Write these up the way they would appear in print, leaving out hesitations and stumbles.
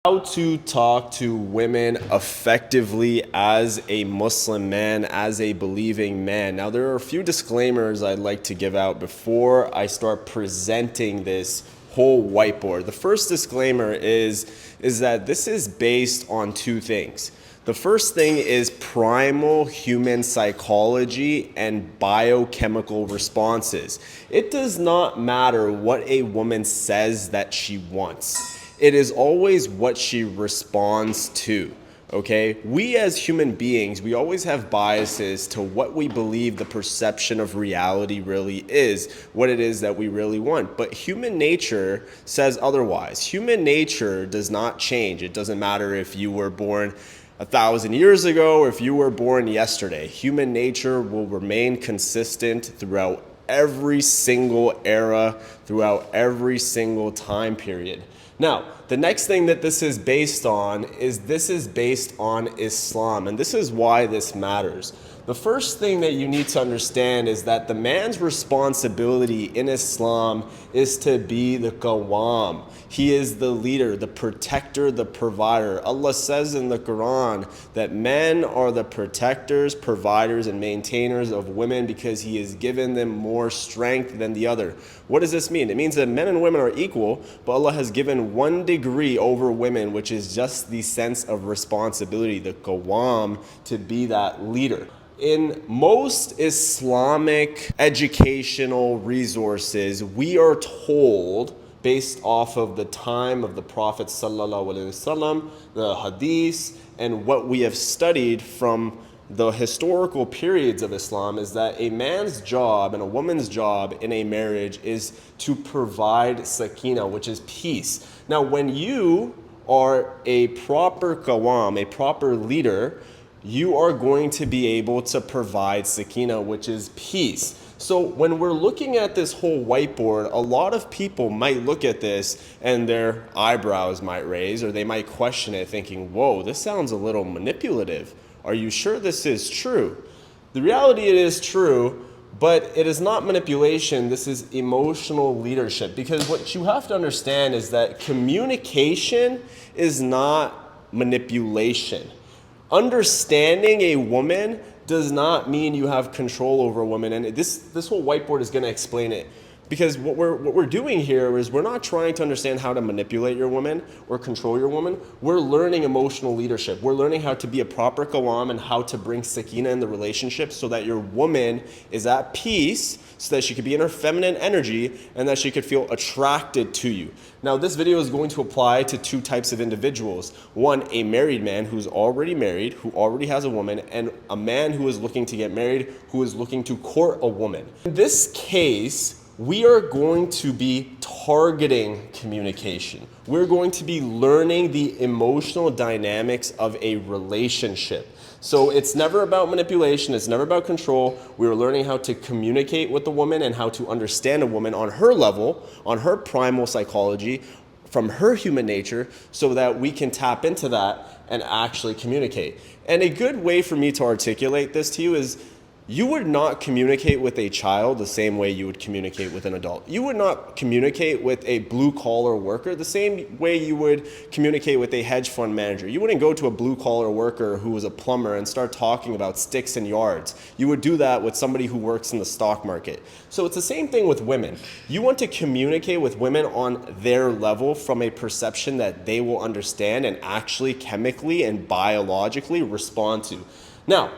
How to talk to women effectively as a Muslim man, as a believing man. Now, there are a few disclaimers I'd like to give out before I start presenting this whole whiteboard. The first disclaimer is that this is based on two things. The first thing is primal human psychology and biochemical responses. It does not matter what a woman says that she wants. It is always what she responds to, okay? We as human beings, we always have biases to what we believe the perception of reality really is, what it is that we really want. But human nature says otherwise. Human nature does not change. It doesn't matter if you were born 1,000 years ago or if you were born yesterday. Human nature will remain consistent throughout every single era, throughout every single time period. Now, the next thing that this is based on is Islam, and this is why this matters. The first thing that you need to understand is that the man's responsibility in Islam is to be the qawwam. He is the leader, the protector, the provider. Allah says in the Quran that men are the protectors, providers, and maintainers of women because He has given them more strength than the other. What does this mean? It means that men and women are equal, but Allah has given one degree over women, which is just the sense of responsibility, the qawwam, to be that leader. In most Islamic educational resources, we are told, based off of the time of the Prophet ﷺ, the hadiths, and what we have studied from the historical periods of Islam, is that a man's job and a woman's job in a marriage is to provide sakina, which is peace. Now, when you are a proper qawwam, a proper leader, you are going to be able to provide sakina, which is peace. So when we're looking at this whole whiteboard, a lot of people might look at this and their eyebrows might raise, or they might question it thinking, whoa, this sounds a little manipulative. Are you sure this is true? The reality, it is true, but it is not manipulation. This is emotional leadership, because what you have to understand is that communication is not manipulation. Understanding a woman does not mean you have control over a woman, and this whole whiteboard is going to explain it. Because what we're doing here is we're not trying to understand how to manipulate your woman or control your woman. We're learning emotional leadership. We're learning how to be a proper qawwam and how to bring sakina in the relationship so that your woman is at peace, so that she could be in her feminine energy and that she could feel attracted to you. Now, this video is going to apply to two types of individuals. One, a married man who's already married, who already has a woman, and a man who is looking to get married, who is looking to court a woman. In this case, we are going to be targeting communication. We're going to be learning the emotional dynamics of a relationship. So it's never about manipulation, it's never about control. We're learning how to communicate with the woman and how to understand a woman on her level, on her primal psychology, from her human nature, so that we can tap into that and actually communicate. And a good way for me to articulate this to you is, you would not communicate with a child the same way you would communicate with an adult. You would not communicate with a blue-collar worker the same way you would communicate with a hedge fund manager. You wouldn't go to a blue-collar worker who was a plumber and start talking about sticks and yards. You would do that with somebody who works in the stock market. So it's the same thing with women. You want to communicate with women on their level from a perception that they will understand and actually chemically and biologically respond to. Now,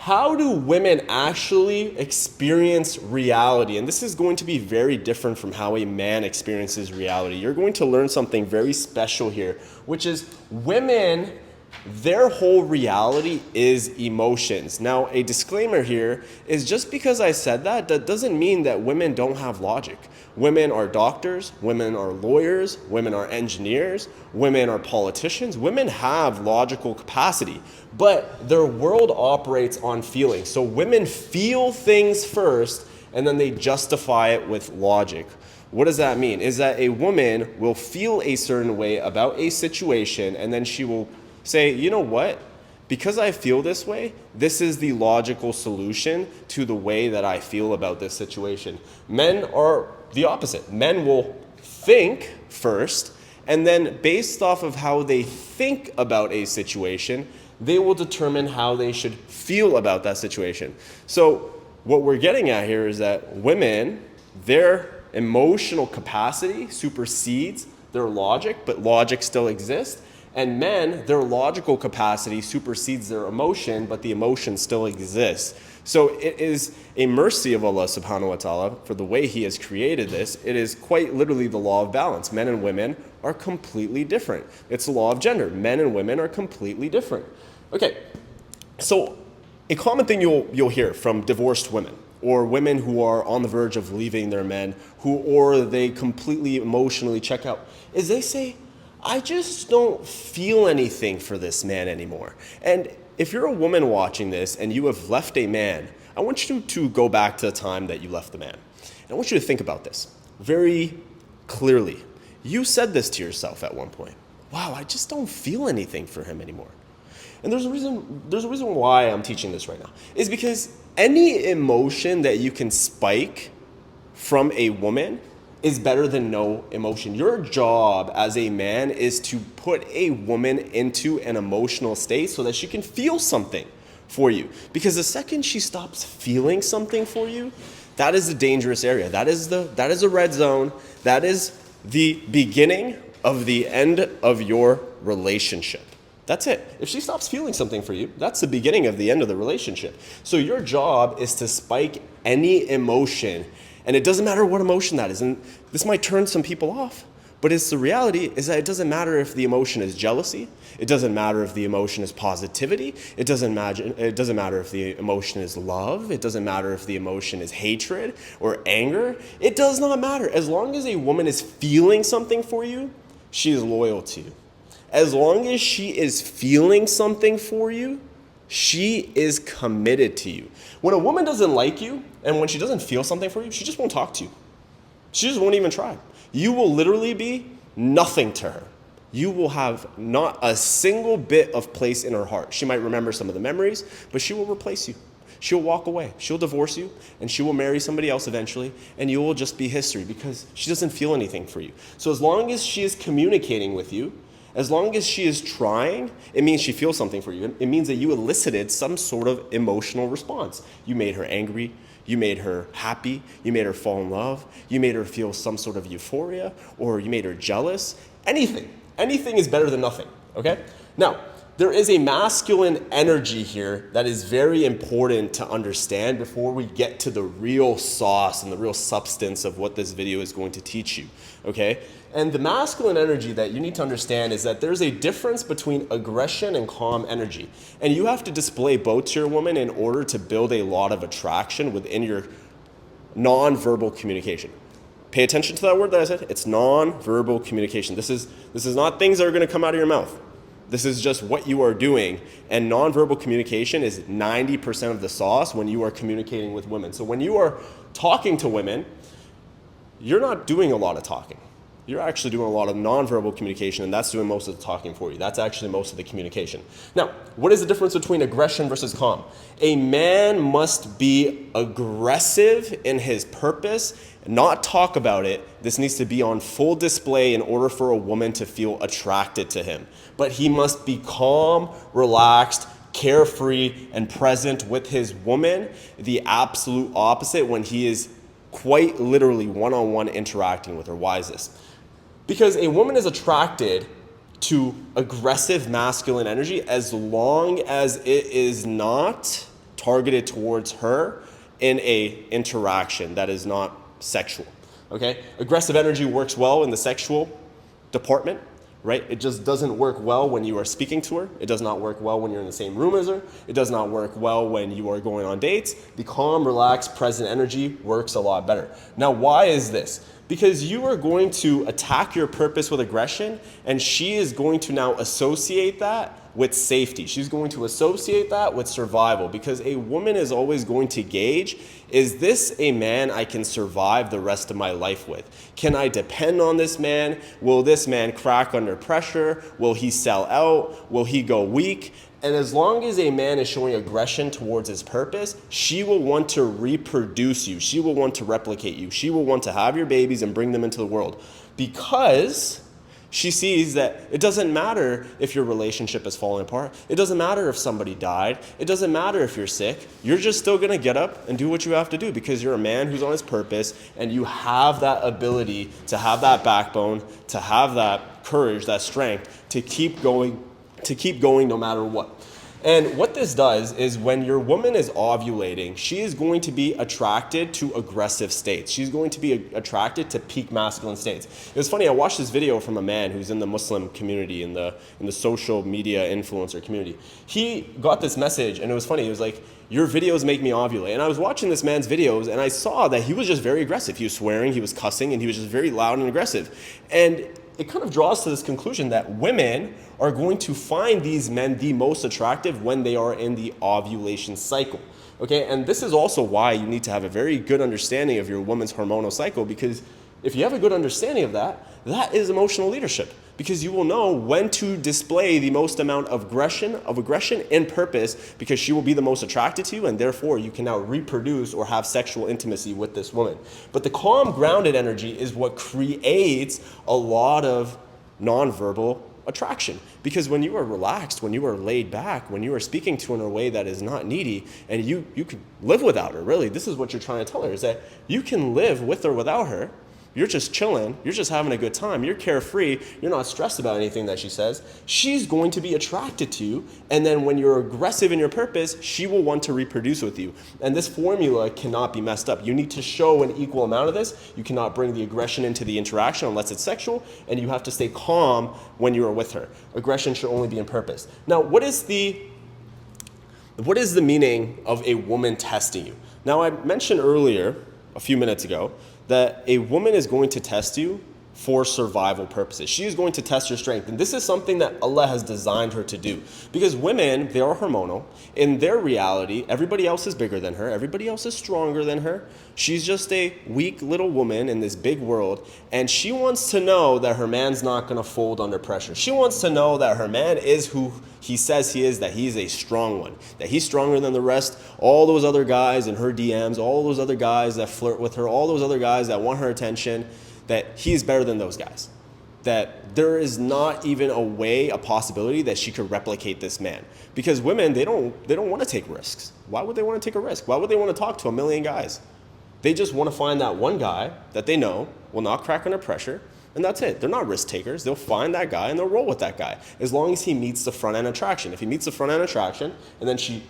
how do women actually experience reality? And this is going to be very different from how a man experiences reality. You're going to learn something very special here, which is women, their whole reality is emotions. Now, a disclaimer here is, just because I said that, that doesn't mean that women don't have logic. Women are doctors, women are lawyers, women are engineers, women are politicians. Women have logical capacity, but their world operates on feeling. So women feel things first, and then they justify it with logic. What does that mean? Is that a woman will feel a certain way about a situation, and then she will say, you know what? Because I feel this way, this is the logical solution to the way that I feel about this situation. Men are the opposite. Men will think first, And then based off of how they think about a situation, they will determine how they should feel about that situation. So what we're getting at here is that women, their emotional capacity supersedes their logic, but logic still exists. And men, their logical capacity supersedes their emotion, but the emotion still exists. So it is a mercy of Allah subhanahu wa ta'ala for the way He has created this. It is quite literally the law of balance. Men and women are completely different. It's the law of gender. Men and women are completely different. Okay, so a common thing you'll hear from divorced women or women who are on the verge of leaving their men or they completely emotionally check out is they say, I just don't feel anything for this man anymore. And if you're a woman watching this and you have left a man, I want you to go back to the time that you left the man. And I want you to think about this very clearly. You said this to yourself at one point. Wow, I just don't feel anything for him anymore. And there's a reason why I'm teaching this right now. Is because any emotion that you can spike from a woman is better than no emotion. Your job as a man is to put a woman into an emotional state so that she can feel something for you. Because the second she stops feeling something for you, that is a dangerous area. That is a red zone. That is the beginning of the end of your relationship. That's it. If she stops feeling something for you, that's the beginning of the end of the relationship. So your job is to spike any emotion. And it doesn't matter what emotion that is. And this might turn some people off. But it's the reality is that it doesn't matter if the emotion is jealousy. It doesn't matter if the emotion is positivity. It doesn't matter if the emotion is love. It doesn't matter if the emotion is hatred or anger. It does not matter. As long as a woman is feeling something for you, she is loyal to you. As long as she is feeling something for you, she is committed to you. When a woman doesn't like you and when she doesn't feel something for you, she just won't talk to you. She just won't even try. You will literally be nothing to her. You will have not a single bit of place in her heart. She might remember some of the memories, but she will replace you. She'll walk away. She'll divorce you, and she will marry somebody else eventually, and you will just be history because she doesn't feel anything for you. So as long as she is communicating with you, as long as she is trying, it means she feels something for you. It means that you elicited some sort of emotional response. You made her angry. You made her happy. You made her fall in love. You made her feel some sort of euphoria, or you made her jealous. Anything. Anything is better than nothing, okay? Now, there is a masculine energy here that is very important to understand before we get to the real sauce and the real substance of what this video is going to teach you, okay? And the masculine energy that you need to understand is that there's a difference between aggression and calm energy. And you have to display both to your woman in order to build a lot of attraction within your non-verbal communication. Pay attention to that word that I said. It's non-verbal communication. This is not things that are going to come out of your mouth. This is just what you are doing. And nonverbal communication is 90% of the sauce when you are communicating with women. So when you are talking to women, you're not doing a lot of talking. You're actually doing a lot of nonverbal communication, and that's doing most of the talking for you. That's actually most of the communication. Now, what is the difference between aggression versus calm? A man must be aggressive in his purpose, not talk about it. This needs to be on full display in order for a woman to feel attracted to him. But he must be calm, relaxed, carefree, and present with his woman, the absolute opposite when he is quite literally one-on-one interacting with her. Why is this? Because a woman is attracted to aggressive masculine energy as long as it is not targeted towards her in a interaction that is not sexual, okay? Aggressive energy works well in the sexual department, right? It just doesn't work well when you are speaking to her. It does not work well when you're in the same room as her. It does not work well when you are going on dates. The calm, relaxed, present energy works a lot better. Now, why is this? Because you are going to attack your purpose with aggression, and she is going to now associate that with safety. She's going to associate that with survival, because a woman is always going to gauge, is this a man I can survive the rest of my life with? Can I depend on this man? Will this man crack under pressure? Will he sell out? Will he go weak? And as long as a man is showing aggression towards his purpose, she will want to reproduce you. She will want to replicate you. She will want to have your babies and bring them into the world, because She sees that it doesn't matter if your relationship is falling apart. It doesn't matter if somebody died. It doesn't matter if you're sick. You're just still going to get up and do what you have to do because you're a man who's on his purpose, and you have that ability to have that backbone, to have that courage, that strength to keep going no matter what. And what this does is when your woman is ovulating, she is going to be attracted to aggressive states. She's going to be attracted to peak masculine states. It was funny, I watched this video from a man who's in the Muslim community, in the social media influencer community. He got this message, and it was funny. He was like, your videos make me ovulate. And I was watching this man's videos, and I saw that he was just very aggressive. He was swearing, he was cussing, and he was just very loud and aggressive. And it kind of draws to this conclusion that women are going to find these men the most attractive when they are in the ovulation cycle. Okay, and this is also why you need to have a very good understanding of your woman's hormonal cycle, because if you have a good understanding of that, that is emotional leadership, because you will know when to display the most amount of aggression and purpose, because she will be the most attracted to you, and therefore you can now reproduce or have sexual intimacy with this woman. But the calm, grounded energy is what creates a lot of nonverbal attraction, because when you are relaxed, when you are laid back, when you are speaking to her in a way that is not needy, and you can live without her, really, this is what you're trying to tell her, is that you can live with or without her. You're just chilling, you're just having a good time, you're carefree, you're not stressed about anything that she says. She's going to be attracted to you, and then when you're aggressive in your purpose, she will want to reproduce with you. And this formula cannot be messed up. You need to show an equal amount of this. You cannot bring the aggression into the interaction unless it's sexual, and you have to stay calm when you are with her. Aggression should only be in purpose. Now, what is the meaning of a woman testing you? Now, I mentioned earlier, a few minutes ago, that a woman is going to test you for survival purposes. She is going to test your strength. And this is something that Allah has designed her to do. Because women, they are hormonal. In their reality, everybody else is bigger than her. Everybody else is stronger than her. She's just a weak little woman in this big world. And she wants to know that her man's not going to fold under pressure. She wants to know that her man is who he says he is, that he's a strong one, that he's stronger than the rest. All those other guys in her DMs, all those other guys that flirt with her, all those other guys that want her attention, that he's better than those guys. That there is not even a possibility that she could replicate this man. Because women, they don't want to take risks. Why would they want to take a risk? Why would they want to talk to a million guys? They just want to find that one guy that they know will not crack under pressure, and that's it. They're not risk takers. They'll find that guy and they'll roll with that guy, as long as he meets the front end attraction. If he meets the front end attraction, and then she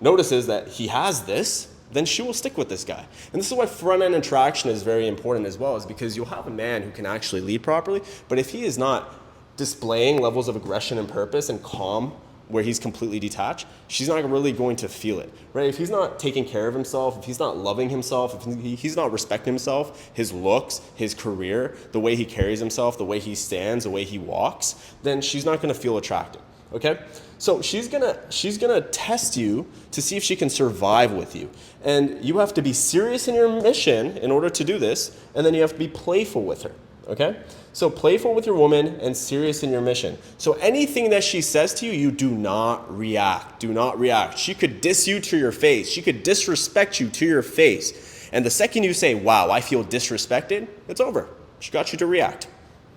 notices that he has this, then she will stick with this guy. And this is why front-end attraction is very important as well, is because you'll have a man who can actually lead properly, but if he is not displaying levels of aggression and purpose and calm, where he's completely detached, she's not really going to feel it, right? If he's not taking care of himself, if he's not loving himself, if he's not respecting himself, his looks, his career, the way he carries himself, the way he stands, the way he walks, then she's not gonna feel attracted, okay? So she's gonna test you to see if she can survive with you. And you have to be serious in your mission in order to do this, and then you have to be playful with her, okay? So playful with your woman and serious in your mission. So anything that she says to you, you do not react. Do not react. She could diss you to your face. She could disrespect you to your face. And the second you say, wow, I feel disrespected, it's over. She got you to react.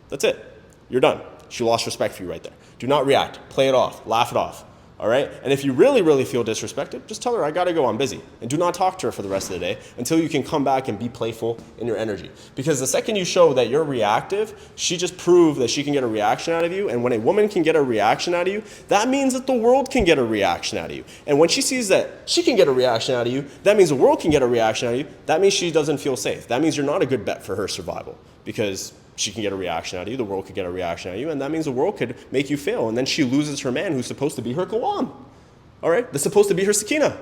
That's it. You're done. She lost respect for you right there. Do not react. Play it off. Laugh it off. All right? And if you really, really feel disrespected, just tell her, I got to go, I'm busy. And do not talk to her for the rest of the day until you can come back and be playful in your energy. Because the second you show that you're reactive, she just proved that she can get a reaction out of you. And when a woman can get a reaction out of you, that means that the world can get a reaction out of you. And when she sees that she can get a reaction out of you, that means the world can get a reaction out of you. That means she doesn't feel safe. That means you're not a good bet for her survival. Because she can get a reaction out of you, the world could get a reaction out of you, and that means the world could make you fail. And then she loses her man who's supposed to be her Qawwam. All right? That's supposed to be her Sakina.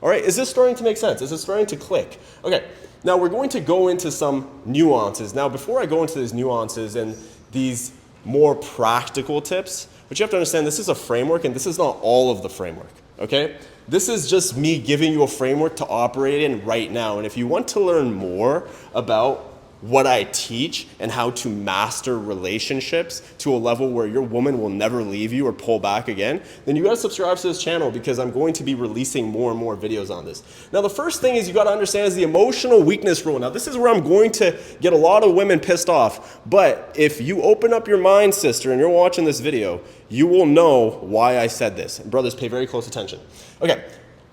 All right? Is this starting to make sense? Is this starting to click? Okay. Now we're going to go into some nuances. Now before I go into these nuances and these more practical tips, but you have to understand this is a framework and this is not all of the framework. Okay? This is just me giving you a framework to operate in right now. And if you want to learn more about what I teach and how to master relationships to a level where your woman will never leave you or pull back again, then you gotta subscribe to this channel because I'm going to be releasing more and more videos on this. Now, the first thing is you gotta understand is the emotional weakness rule. Now, this is where I'm going to get a lot of women pissed off, but if you open up your mind, sister, and you're watching this video, you will know why I said this. And brothers, pay very close attention. Okay.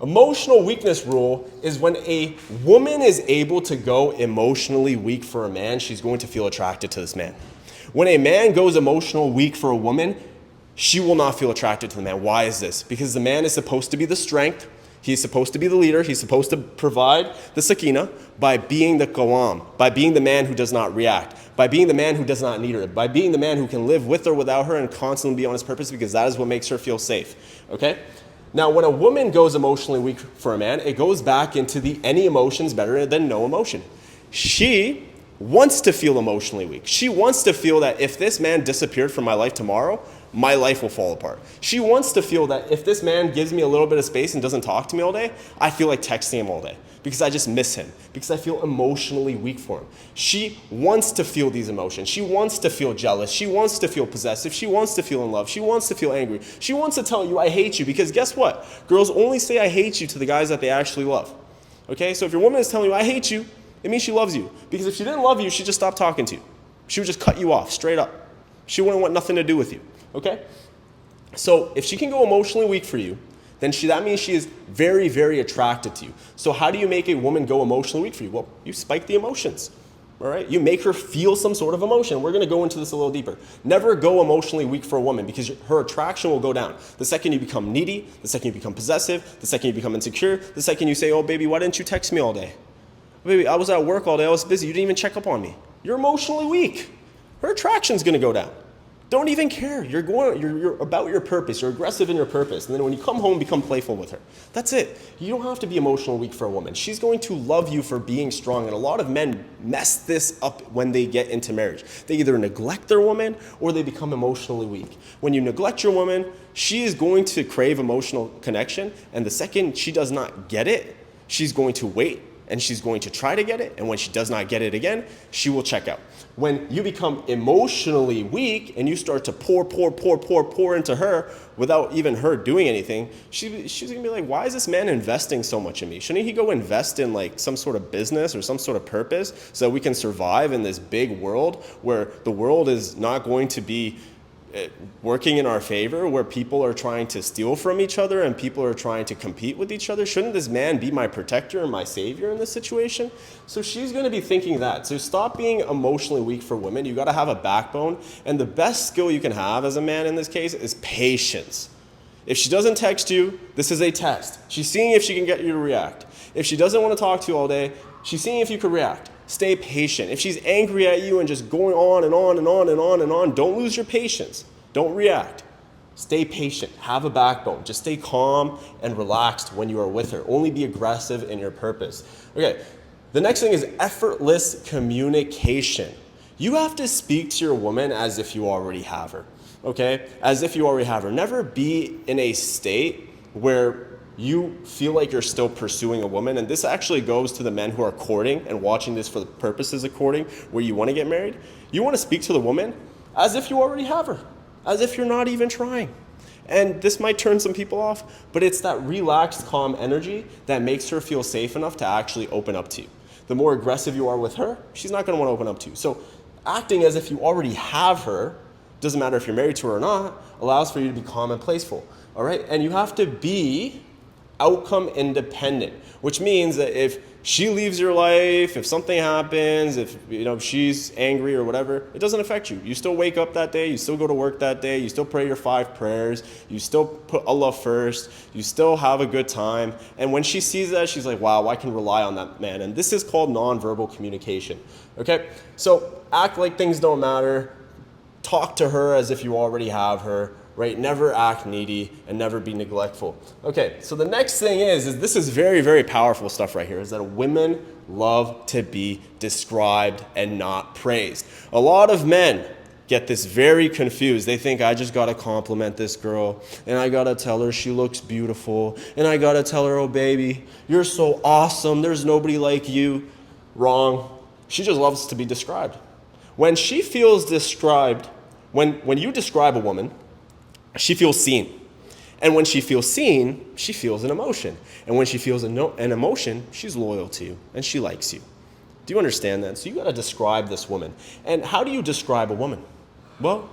Emotional weakness rule is when a woman is able to go emotionally weak for a man, she's going to feel attracted to this man. When a man goes emotional weak for a woman, she will not feel attracted to the man. Why is this? Because the man is supposed to be the strength, he's supposed to be the leader, he's supposed to provide the sakina by being the qawam, by being the man who does not react, by being the man who does not need her, by being the man who can live with or without her and constantly be on his purpose because that is what makes her feel safe, okay? Now, when a woman goes emotionally weak for a man, it goes back into the any emotion's better than no emotion. She wants to feel emotionally weak. She wants to feel that if this man disappeared from my life tomorrow, my life will fall apart. She wants to feel that if this man gives me a little bit of space and doesn't talk to me all day, I feel like texting him all day because I just miss him, because I feel emotionally weak for him. She wants to feel these emotions. She wants to feel jealous. She wants to feel possessive. She wants to feel in love. She wants to feel angry. She wants to tell you, I hate you, because guess what? Girls only say I hate you to the guys that they actually love. Okay, so if your woman is telling you, I hate you, it means she loves you. Because if she didn't love you, she'd just stop talking to you. She would just cut you off straight up. She wouldn't want nothing to do with you. Okay? So if she can go emotionally weak for you, then that means she is very, very attracted to you. So how do you make a woman go emotionally weak for you? Well, you spike the emotions. All right? You make her feel some sort of emotion. We're going to go into this a little deeper. Never go emotionally weak for a woman because her attraction will go down. The second you become needy, the second you become possessive, the second you become insecure, the second you say, oh, baby, why didn't you text me all day? Baby, I was at work all day. I was busy. You didn't even check up on me. You're emotionally weak. Her attraction's going to go down. Don't even care. You're about your purpose. You're aggressive in your purpose. And then when you come home, become playful with her. That's it. You don't have to be emotionally weak for a woman. She's going to love you for being strong. And a lot of men mess this up when they get into marriage. They either neglect their woman or they become emotionally weak. When you neglect your woman, she is going to crave emotional connection. And the second she does not get it, she's going to wait and she's going to try to get it. And when she does not get it again, she will check out. When you become emotionally weak and you start to pour into her without even her doing anything, she's gonna be like, why is this man investing so much in me? Shouldn't he go invest in like some sort of business or some sort of purpose so that we can survive in this big world where the world is not going to be working in our favor, where people are trying to steal from each other and people are trying to compete with each other? Shouldn't this man be my protector and my savior in this situation? So she's going to be thinking that. So stop being emotionally weak for women. You got to have a backbone. And the best skill you can have as a man in this case is patience. If she doesn't text you, this is a test. She's seeing if she can get you to react. If she doesn't want to talk to you all day, she's seeing if you can react. Stay patient. If she's angry at you and just going on and on and on and on and on, don't lose your patience. Don't react. Stay patient. Have a backbone. Just stay calm and relaxed when you are with her. Only be aggressive in your purpose. Okay, the next thing is effortless communication. You have to speak to your woman as if you already have her. Okay? As if you already have her. Never be in a state where you feel like you're still pursuing a woman, and this actually goes to the men who are courting and watching this for the purposes of courting, where you want to get married. You want to speak to the woman as if you already have her, as if you're not even trying. And this might turn some people off, but it's that relaxed, calm energy that makes her feel safe enough to actually open up to you. The more aggressive you are with her, she's not going to want to open up to you. So acting as if you already have her, doesn't matter if you're married to her or not, allows for you to be calm and playful. All right? And you have to be outcome independent, which means that if she leaves your life, if something happens, if she's angry or whatever, it doesn't affect you. You still wake up that day, you still go to work that day, you still pray your 5 prayers, you still put Allah first, you still have a good time. And when she sees that, she's like, wow, I can rely on that man. And this is called nonverbal communication. Okay? So act like things don't matter. Talk to her as if you already have her. Right? Never act needy and never be neglectful. Okay, so the next thing is this is very, very powerful stuff right here, is that women love to be described and not praised. A lot of men get this very confused. They think, I just gotta compliment this girl, and I gotta tell her she looks beautiful, and I gotta tell her, oh baby, you're so awesome, there's nobody like you. Wrong. She just loves to be described. When she feels described, when you describe a woman, she feels seen. And when she feels seen, she feels an emotion. And when she feels an emotion, she's loyal to you and she likes you. Do you understand that? So you got to describe this woman. And how do you describe a woman? Well,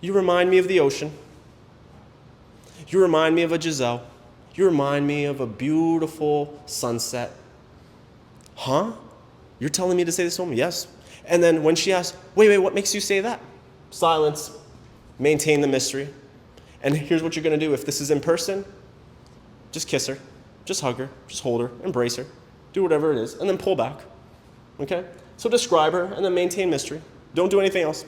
you remind me of the ocean. You remind me of a Giselle. You remind me of a beautiful sunset. Huh? You're telling me to say this to a woman? Yes. And then when she asks, wait, what makes you say that? Silence. Maintain the mystery. And here's what you're going to do. If this is in person, just kiss her. Just hug her. Just hold her. Embrace her. Do whatever it is. And then pull back. Okay? So describe her and then maintain mystery. Don't do anything else.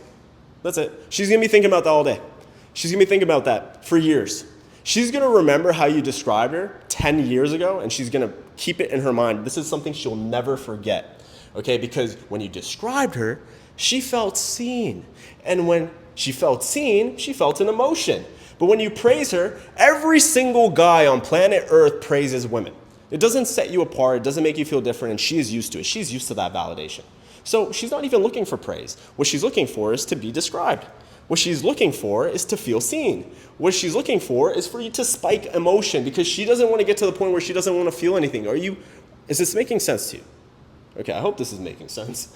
That's it. She's going to be thinking about that all day. She's going to be thinking about that for years. She's going to remember how you described her 10 years ago, and she's going to keep it in her mind. This is something she'll never forget. Okay? Because when you described her, she felt seen. And when she felt seen, she felt an emotion. But when you praise her, every single guy on planet Earth praises women. It doesn't set you apart. It doesn't make you feel different, and she is used to it. She's used to that validation. So she's not even looking for praise. What she's looking for is to be described. What she's looking for is to feel seen. What she's looking for is for you to spike emotion because she doesn't want to get to the point where she doesn't want to feel anything. Is this making sense to you? Okay, I hope this is making sense.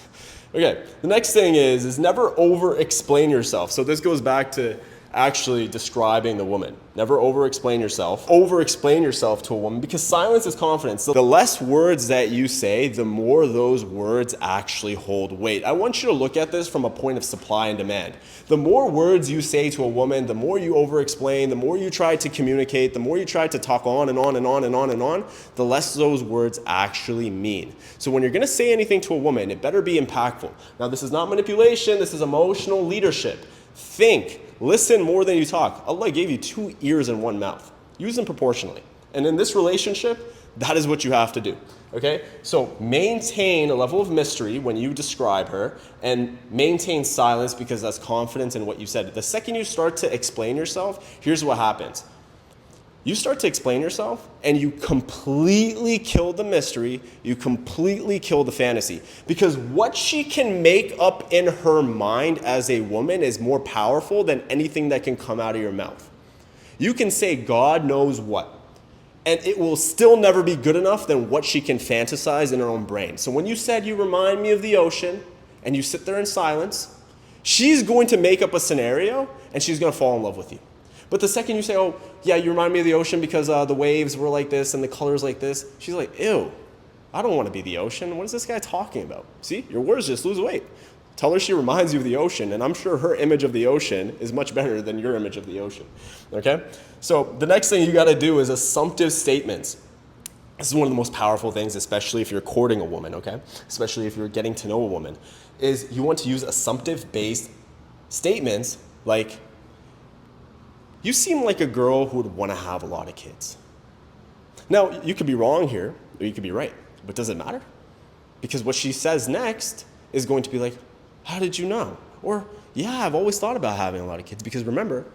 Okay, the next thing is never over-explain yourself. So this goes back to actually describing the woman. Never over-explain yourself. Over-explain yourself to a woman because silence is confidence. So the less words that you say, the more those words actually hold weight. I want you to look at this from a point of supply and demand. The more words you say to a woman, the more you over-explain, the more you try to communicate, the more you try to talk on and on and on and on and on, the less those words actually mean. So when you're going to say anything to a woman, it better be impactful. Now, this is not manipulation. This is emotional leadership. Think. Listen more than you talk. Allah gave you 2 ears and 1 mouth. Use them proportionally. And in this relationship, that is what you have to do. Okay? So maintain a level of mystery when you describe her and maintain silence because that's confidence in what you said. The second you start to explain yourself, here's what happens. You start to explain yourself and you completely kill the mystery, you completely kill the fantasy. Because what she can make up in her mind as a woman is more powerful than anything that can come out of your mouth. You can say God knows what, and it will still never be good enough than what she can fantasize in her own brain. So when you said you remind me of the ocean and you sit there in silence, she's going to make up a scenario and she's going to fall in love with you. But the second you say, oh, yeah, you remind me of the ocean because the waves were like this and the colors like this, she's like, ew, I don't want to be the ocean. What is this guy talking about? See, your words just lose weight. Tell her she reminds you of the ocean, and I'm sure her image of the ocean is much better than your image of the ocean, okay? So the next thing you got to do is assumptive statements. This is one of the most powerful things, especially if you're courting a woman, okay? Especially if you're getting to know a woman, is you want to use assumptive-based statements like, you seem like a girl who would want to have a lot of kids. Now, you could be wrong here, or you could be right, but does it matter? Because what she says next is going to be like, how did you know? Or, yeah, I've always thought about having a lot of kids. Because remember,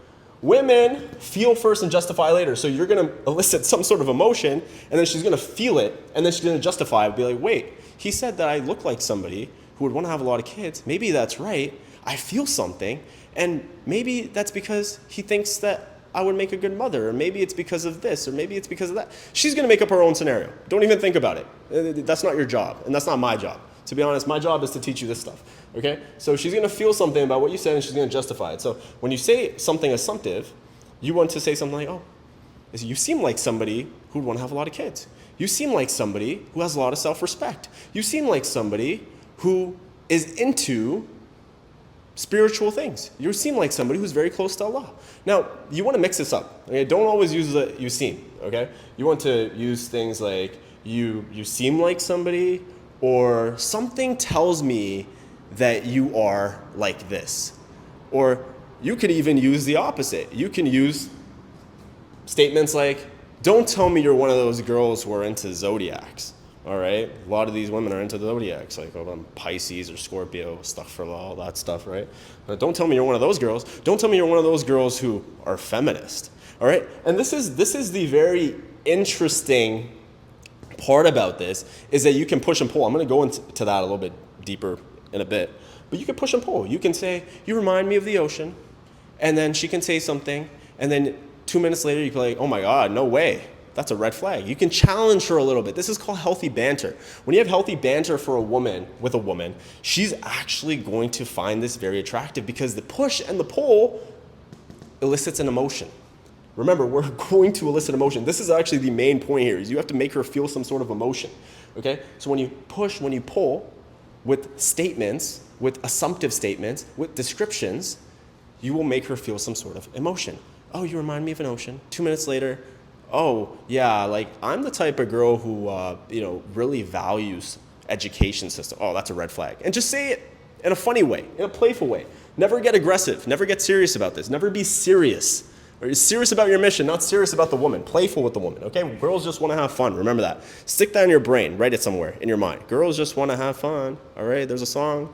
women feel first and justify later. So you're going to elicit some sort of emotion, and then she's going to feel it, and then she's going to justify it, be like, wait, he said that I look like somebody who would want to have a lot of kids. Maybe that's right. I feel something. And maybe that's because he thinks that I would make a good mother, or maybe it's because of this, or maybe it's because of that. She's going to make up her own scenario. Don't even think about it. That's not your job, and that's not my job. To be honest, my job is to teach you this stuff, okay? So she's going to feel something about what you said, and she's going to justify it. So when you say something assumptive, you want to say something like, oh, you seem like somebody who would want to have a lot of kids. You seem like somebody who has a lot of self-respect. You seem like somebody who is into spiritual things. You seem like somebody who's very close to Allah. Now, you want to mix this up. Okay? Don't always use the you seem, okay? You want to use things like you seem like somebody, or something tells me that you are like this. Or you could even use the opposite. You can use statements like, don't tell me you're one of those girls who are into zodiacs. All right, a lot of these women are into the zodiacs, like Pisces or Scorpio, all that stuff, right? But don't tell me you're one of those girls. Don't tell me you're one of those girls who are feminist, all right? And this is the very interesting part about this, is that you can push and pull. I'm going to go into that a little bit deeper in a bit. But you can push and pull. You can say, you remind me of the ocean. And then she can say something. And then 2 minutes later, you can be like, oh my God, no way. That's a red flag. You can challenge her a little bit. This is called healthy banter. When you have healthy banter for a woman, with a woman, she's actually going to find this very attractive because the push and the pull elicits an emotion. Remember, we're going to elicit emotion. This is actually the main point here, is you have to make her feel some sort of emotion, okay? So when you push, when you pull with statements, with assumptive statements, with descriptions, you will make her feel some sort of emotion. Oh, you remind me of an ocean. 2 minutes later, oh, yeah, like I'm the type of girl who, really values education system. Oh, that's a red flag. And just say it in a funny way, in a playful way. Never get aggressive. Never get serious about this. Never be serious. Or you're serious about your mission, not serious about the woman. Playful with the woman, okay? Girls just want to have fun. Remember that. Stick that in your brain. Write it somewhere in your mind. Girls just want to have fun. All right, there's a song.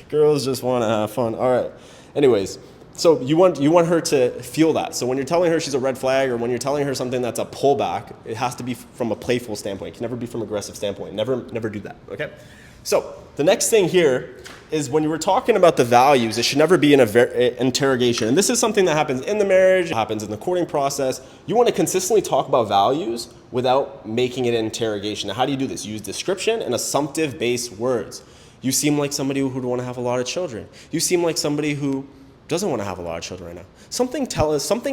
Girls just want to have fun. All right. Anyways, so you want her to feel that. So when you're telling her she's a red flag, or when you're telling her something that's a pullback, it has to be from a playful standpoint. It can never be from an aggressive standpoint. Never do that, okay? So the next thing here is when you were talking about the values, it should never be an interrogation. And this is something that happens in the marriage, it happens in the courting process. You want to consistently talk about values without making it an interrogation. Now, how do you do this? You use description and assumptive-based words. You seem like somebody who would want to have a lot of children. You seem like somebody who doesn't want to have a lot of children right now. Something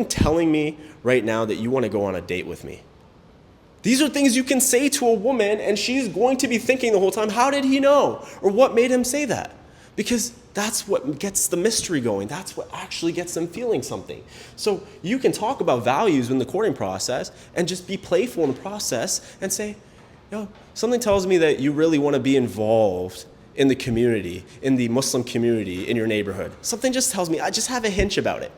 telling me right now that you want to go on a date with me. These are things you can say to a woman, and she's going to be thinking the whole time, how did he know? Or what made him say that? Because that's what gets the mystery going. That's what actually gets them feeling something. So you can talk about values in the courting process and just be playful in the process and say, something tells me that you really want to be involved in the community, in the Muslim community, in your neighborhood. Something just tells me, I just have a hunch about it.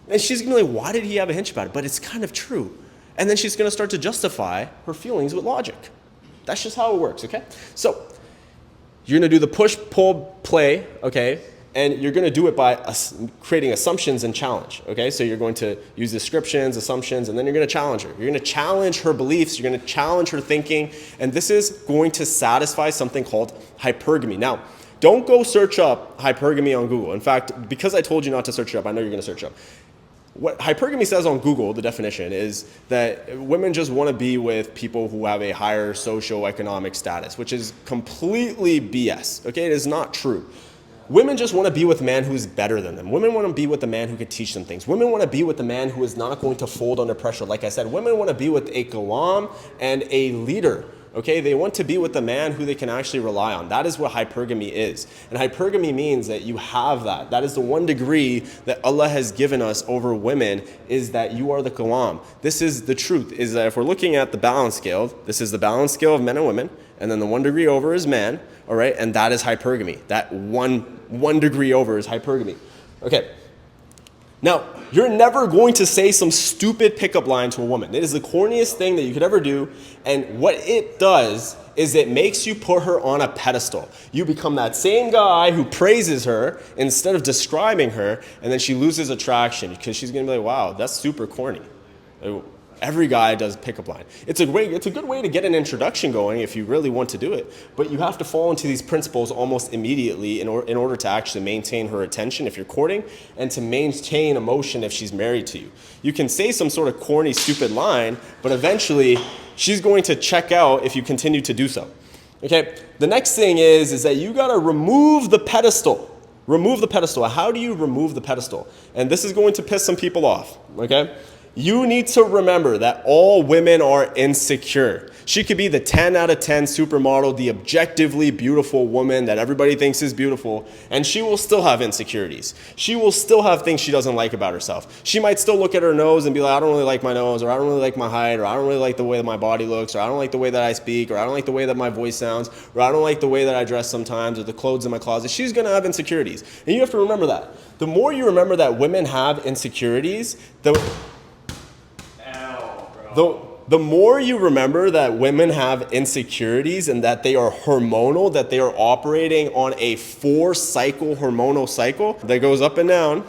And she's going to be like, why did he have a hunch about it? But it's kind of true. And then she's going to start to justify her feelings with logic. That's just how it works, okay? So you're going to do the push, pull, play, okay? And you're going to do it by creating assumptions and challenge, okay? So you're going to use descriptions, assumptions, and then you're going to challenge her. You're going to challenge her beliefs. You're going to challenge her thinking. And this is going to satisfy something called hypergamy. Now, don't go search up hypergamy on Google. In fact, because I told you not to search it up, I know you're going to search it up. What hypergamy says on Google, the definition, is that women just want to be with people who have a higher socioeconomic status, which is completely BS, okay? It is not true. Women just want to be with a man who is better than them. Women want to be with a man who can teach them things. Women want to be with a man who is not going to fold under pressure. Like I said, women want to be with a Ghulam and a leader. Okay, they want to be with the man who they can actually rely on. That is what hypergamy is. And hypergamy means that you have that. That is the one degree that Allah has given us over women, is that you are the Ghulam. This is the truth, is that if we're looking at the balance scale, this is the balance scale of men and women, and then the 1 degree over is man, all right? And that is hypergamy. That one degree over is hypergamy. Okay. Now, you're never going to say some stupid pickup line to a woman. It is the corniest thing that you could ever do, and what it does is it makes you put her on a pedestal. You become that same guy who praises her instead of describing her, and then she loses attraction because she's going to be like, wow, that's super corny. Every guy does pickup line. It's a good way to get an introduction going if you really want to do it, but you have to fall into these principles almost immediately in order to actually maintain her attention if you're courting, and to maintain emotion if she's married to you. You can say some sort of corny, stupid line, but eventually she's going to check out if you continue to do so. Okay, the next thing is that you gotta remove the pedestal. Remove the pedestal. How do you remove the pedestal? And this is going to piss some people off, okay? You need to remember that all women are insecure. She could be the 10 out of 10 supermodel, the objectively beautiful woman that everybody thinks is beautiful, and she will still have insecurities. She will still have things she doesn't like about herself. She might still look at her nose and be like, I don't really like my nose, or I don't really like my height, or I don't really like the way that my body looks, or I don't like the way that I speak, or I don't like the way that my voice sounds, or I don't like the way that I dress sometimes, or the clothes in my closet. She's going to have insecurities. And you have to remember that. The more you remember that women have insecurities, the more you remember that women have insecurities and that they are hormonal, that they are operating on a 4-cycle hormonal cycle that goes up and down,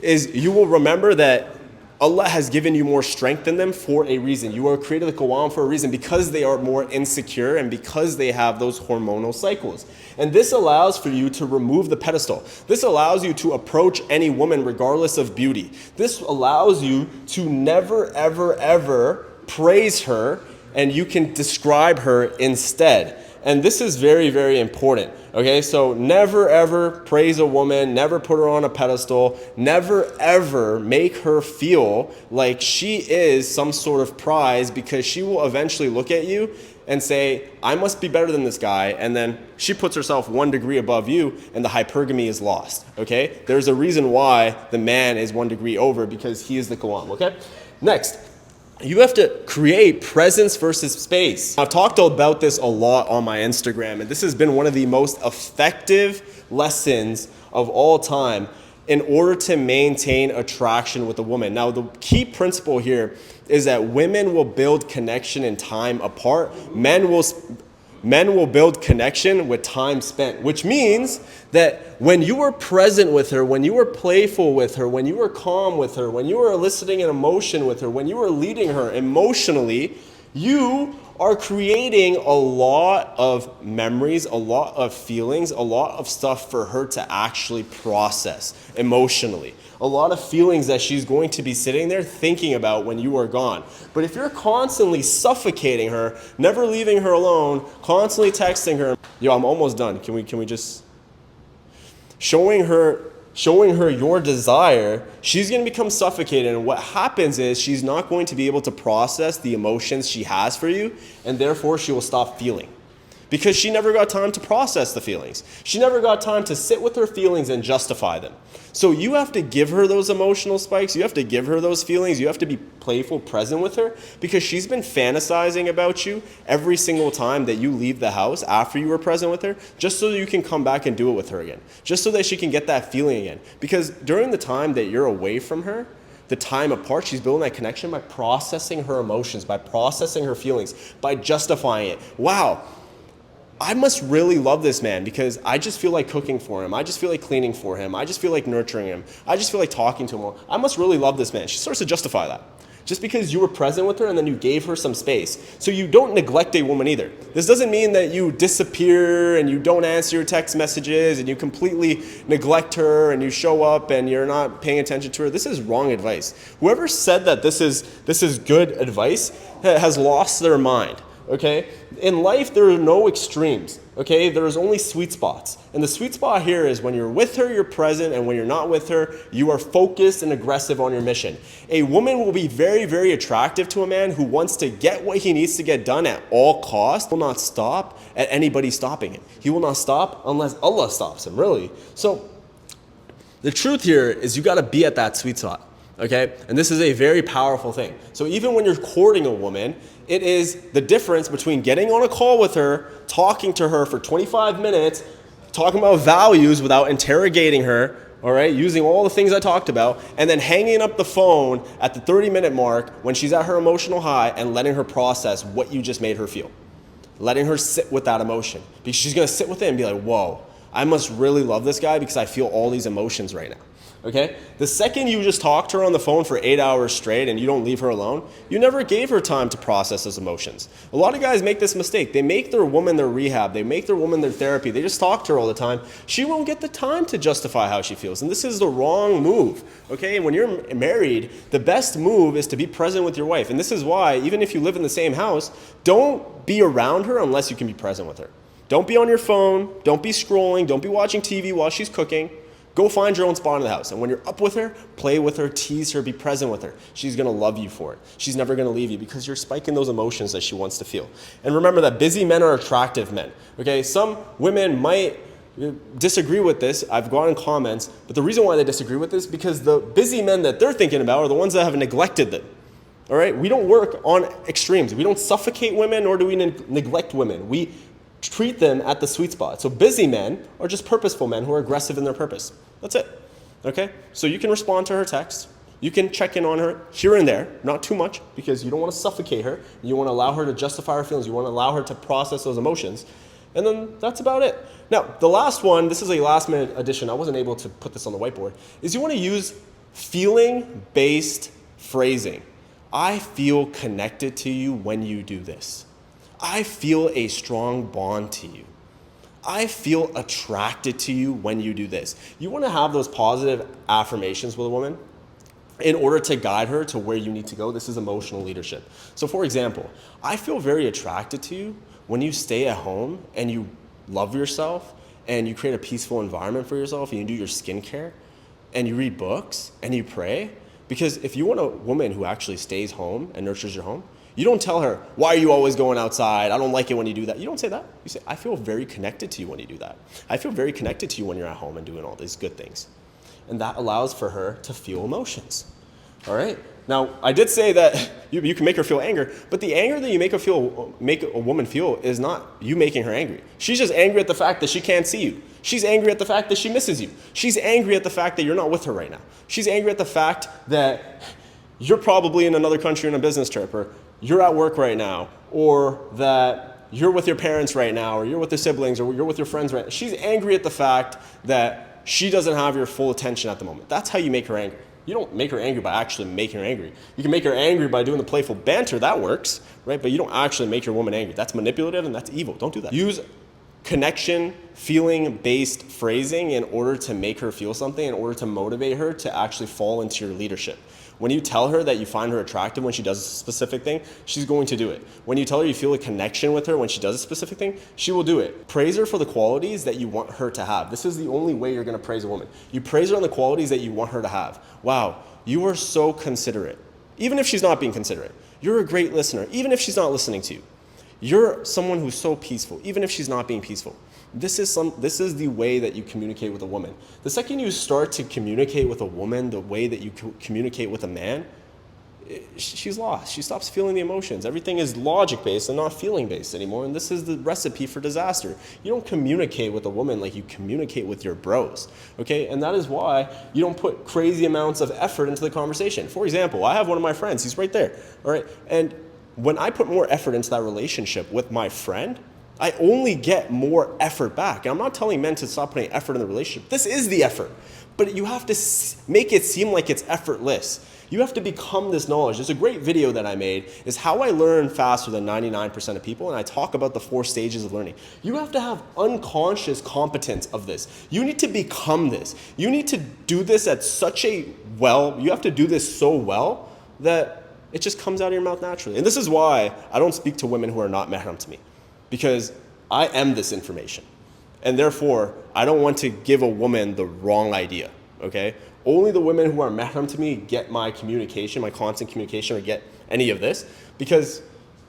is you will remember that Allah has given you more strength than them for a reason. You are created like Qawwam for a reason, because they are more insecure and because they have those hormonal cycles. And this allows for you to remove the pedestal. This allows you to approach any woman regardless of beauty. This allows you to never, ever, ever praise her, and you can describe her instead. And this is very, very important. Okay, so never ever praise a woman, never put her on a pedestal, never ever make her feel like she is some sort of prize, because she will eventually look at you and say, I must be better than this guy, and then she puts herself 1 degree above you, and the hypergamy is lost. Okay, there's a reason why the man is 1 degree over, because he is the Qawwam. Okay, next. You have to create presence versus space. I've talked about this a lot on my Instagram, and this has been one of the most effective lessons of all time in order to maintain attraction with a woman. Now, the key principle here is that women will build connection in time apart. Men will build connection with time spent, which means that when you are present with her, when you are playful with her, when you are calm with her, when you are eliciting an emotion with her, when you are leading her emotionally, you are creating a lot of memories, a lot of feelings, a lot of stuff for her to actually process emotionally. A lot of feelings that she's going to be sitting there thinking about when you are gone. But if you're constantly suffocating her, never leaving her alone, constantly texting her, yo, I'm almost done. Can we just showing her your desire, she's going to become suffocated, and what happens is she's not going to be able to process the emotions she has for you, and therefore she will stop feeling. Because she never got time to process the feelings. She never got time to sit with her feelings and justify them. So you have to give her those emotional spikes. You have to give her those feelings. You have to be playful, present with her, because she's been fantasizing about you every single time that you leave the house after you were present with her, just so that you can come back and do it with her again. Just so that she can get that feeling again. Because during the time that you're away from her, the time apart, she's building that connection by processing her emotions, by processing her feelings, by justifying it. Wow. I must really love this man because I just feel like cooking for him. I just feel like cleaning for him. I just feel like nurturing him. I just feel like talking to him more. I must really love this man. She starts to justify that. Just because you were present with her and then you gave her some space. So you don't neglect a woman either. This doesn't mean that you disappear and you don't answer your text messages and you completely neglect her and you show up and you're not paying attention to her. This is wrong advice. Whoever said that this is good advice has lost their mind. Okay? In life, there are no extremes. Okay? There's only sweet spots. And the sweet spot here is when you're with her, you're present, and when you're not with her, you are focused and aggressive on your mission. A woman will be very, very attractive to a man who wants to get what he needs to get done at all costs. He will not stop at anybody stopping him. He will not stop unless Allah stops him, really. So the truth here is you got to be at that sweet spot. Okay? And this is a very powerful thing. So even when you're courting a woman, it is the difference between getting on a call with her, talking to her for 25 minutes, talking about values without interrogating her, all right, using all the things I talked about, and then hanging up the phone at the 30-minute mark when she's at her emotional high and letting her process what you just made her feel. Letting her sit with that emotion. Because she's going to sit with it and be like, whoa, I must really love this guy because I feel all these emotions right now. Okay? The second you just talk to her on the phone for 8 hours straight and you don't leave her alone, you never gave her time to process those emotions. A lot of guys make this mistake. They make their woman their rehab. They make their woman their therapy. They just talk to her all the time. She won't get the time to justify how she feels. And this is the wrong move. Okay? And when you're married, the best move is to be present with your wife. And this is why, even if you live in the same house, don't be around her unless you can be present with her. Don't be on your phone. Don't be scrolling. Don't be watching TV while she's cooking. Go find your own spot in the house. And when you're up with her, play with her, tease her, be present with her. She's going to love you for it. She's never going to leave you because you're spiking those emotions that she wants to feel. And remember that busy men are attractive men. Okay? Some women might disagree with this. I've gotten comments. But the reason why they disagree with this is because the busy men that they're thinking about are the ones that have neglected them. All right? We don't work on extremes. We don't suffocate women, nor do we neglect women. We treat them at the sweet spot. So busy men are just purposeful men who are aggressive in their purpose. That's it. Okay? So you can respond to her text. You can check in on her here and there, not too much, because you don't want to suffocate her. You want to allow her to justify her feelings. You want to allow her to process those emotions. And then that's about it. Now, the last one, this is a last-minute addition. I wasn't able to put this on the whiteboard, is you want to use feeling-based Phrasing. I feel connected to you when you do this. I feel a strong bond to you. I feel attracted to you when you do this. You want to have those positive affirmations with a woman in order to guide her to where you need to go. This is emotional leadership. So for example, I feel very attracted to you when you stay at home and you love yourself and you create a peaceful environment for yourself and you do your skincare and you read books and you pray. Because if you want a woman who actually stays home and nurtures your home, you don't tell her, why are you always going outside? I don't like it when you do that. You don't say that. You say, I feel very connected to you when you do that. I feel very connected to you when you're at home and doing all these good things. And that allows for her to feel emotions. All right? Now, I did say that you can make her feel anger, but the anger that you make a woman feel is not you making her angry. She's just angry at the fact that she can't see you. She's angry at the fact that she misses you. She's angry at the fact that you're not with her right now. She's angry at the fact that you're probably in another country on a business trip, or you're at work right now, or that you're with your parents right now, or you're with your siblings, or you're with your friends right now. She's angry at the fact that she doesn't have your full attention at the moment. That's how you make her angry. You don't make her angry by actually making her angry. You can make her angry by doing the playful banter. That works, right? But you don't actually make your woman angry. That's manipulative and that's evil. Don't do that. Use connection, feeling-based phrasing in order to make her feel something, in order to motivate her to actually fall into your leadership. When you tell her that you find her attractive when she does a specific thing, she's going to do it. When you tell her you feel a connection with her when she does a specific thing, she will do it. Praise her for the qualities that you want her to have. This is the only way you're going to praise a woman. You praise her on the qualities that you want her to have. Wow, you are so considerate. Even if she's not being considerate. You're a great listener, even if she's not listening to you. You're someone who's so peaceful, even if she's not being peaceful. This is the way that you communicate with a woman. The second you start to communicate with a woman the way that you communicate with a man, she's lost. She stops feeling the emotions. Everything is logic-based and not feeling-based anymore, and this is the recipe for disaster. You don't communicate with a woman like you communicate with your bros, okay? And that is why you don't put crazy amounts of effort into the conversation. For example, I have one of my friends. He's right there, all right? And when I put more effort into that relationship with my friend, I only get more effort back. And I'm not telling men to stop putting effort in the relationship. This is the effort. But you have to make it seem like it's effortless. You have to become this knowledge. There's a great video that I made, is how I learn faster than 99% of people, and I talk about the 4 stages of learning. You have to have unconscious competence of this. You need to become this. You need to do this at you have to do this so well that it just comes out of your mouth naturally. And this is why I don't speak to women who are not mahram to me, because I am this information. And therefore, I don't want to give a woman the wrong idea, okay? Only the women who are mahram to me get my communication, my constant communication, or get any of this, because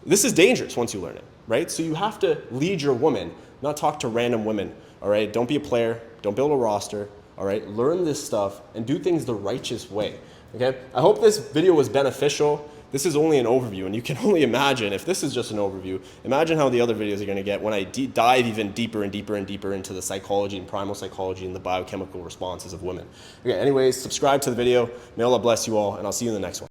this is dangerous once you learn it, right? So you have to lead your woman, not talk to random women, all right? Don't be a player, don't build a roster, all right? Learn this stuff and do things the righteous way, okay? I hope this video was beneficial. This is only an overview, and you can only imagine, if this is just an overview, imagine how the other videos are going to get when I dive even deeper and deeper and deeper into the psychology and primal psychology and the biochemical responses of women. Okay, anyways, subscribe to the video. May Allah bless you all, and I'll see you in the next one.